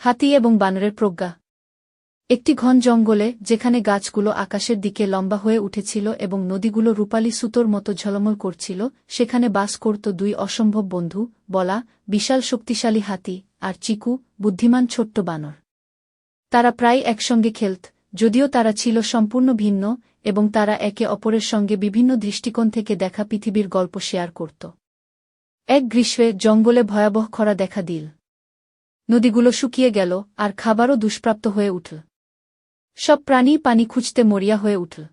হাতি এবং বানরের প্রজ্ঞা। একটি ঘন জঙ্গলে, যেখানে গাছগুলো আকাশের দিকে লম্বা হয়ে উঠেছিল এবং নদীগুলো রূপালী সুতোর মতো ঝলমল করছিল, সেখানে বাস করত দুই অসম্ভব বন্ধু, বলা, বিশাল শক্তিশালী হাতি, আর চিকু, বুদ্ধিমান ছোট্ট বানর। তারা প্রায় একসঙ্গে খেলত, যদিও তারা ছিল সম্পূর্ণ ভিন্ন, এবং তারা একে অপরের সঙ্গে বিভিন্ন দৃষ্টিকোণ থেকে দেখা পৃথিবীর গল্প শেয়ার করত। এক গ্রীষ্মে জঙ্গলে ভয়াবহ খরা দেখা দিল। নদীগুলো শুকিয়ে গেল, আর খাবারও দুষ্প্রাপ্য হয়ে উঠল। সব প্রাণী পানি খুঁজতে মরিয়া হয়ে উঠল।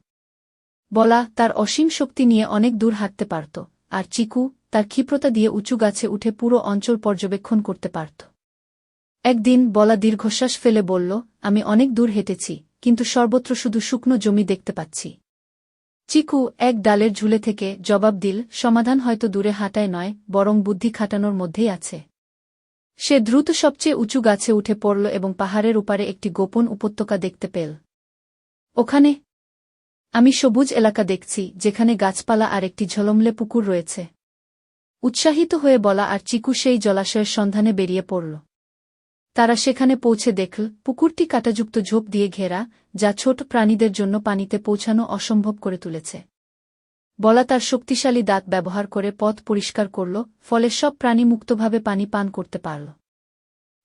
বলা তার অসীম শক্তি নিয়ে অনেক দূর হাঁটতে পারত, আর চিকু তার ক্ষিপ্রতা দিয়ে উঁচু গাছে উঠে পুরো অঞ্চল পর্যবেক্ষণ করতে পারত। একদিন বলা দীর্ঘশ্বাস ফেলে বলল, আমি অনেক দূর হেঁটেছি, কিন্তু সর্বত্র শুধু শুকনো জমি দেখতে পাচ্ছি। চিকু এক ডালের ঝুলে থেকে জবাব দিল, সমাধান হয়তো দূরে হাঁটায় নয়, বরং বুদ্ধি খাটানোর মধ্যেই আছে। সে দ্রুত সবচেয়ে উঁচু গাছে উঠে পড়ল এবং পাহাড়ের উপারে একটি গোপন উপত্যকা দেখতে পেল। ওখানে আমি সবুজ এলাকা দেখছি, যেখানে গাছপালা আর একটি ঝলমলে পুকুর রয়েছে। উৎসাহিত হয়ে বলা আর চিকু সেই জলাশয়ের সন্ধানে বেরিয়ে পড়ল। তারা সেখানে পৌঁছে দেখল, পুকুরটি কাঁটাযুক্ত ঝোপ দিয়ে ঘেরা, যা ছোট প্রাণীদের জন্য পানিতে পৌঁছানো অসম্ভব করে তুলেছে। বলা তার শক্তিশালী দাঁত ব্যবহার করে পথ পরিষ্কার করল, ফলে সব প্রাণী মুক্তভাবে পানি পান করতে পারল।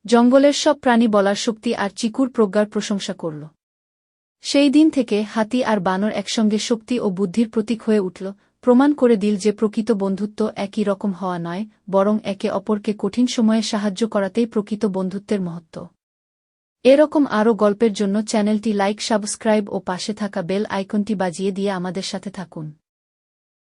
জঙ্গলের সব প্রাণী বলার শক্তি আর চিকুর প্রজ্ঞার প্রশংসা করল। সেই দিন থেকে হাতি আর বানর একসঙ্গে শক্তি ও বুদ্ধির প্রতীক হয়ে উঠল, প্রমাণ করে দিল যে প্রকৃত বন্ধুত্ব একই রকম হওয়া নয়, বরং একে অপরকে কঠিন সময়ে সাহায্য করাতেই প্রকৃত বন্ধুত্বের মহত্ব। এরকম আরও গল্পের জন্য চ্যানেলটি লাইক, সাবস্ক্রাইব ও পাশে থাকা বেল আইকনটি বাজিয়ে দিয়ে আমাদের সাথে থাকুন।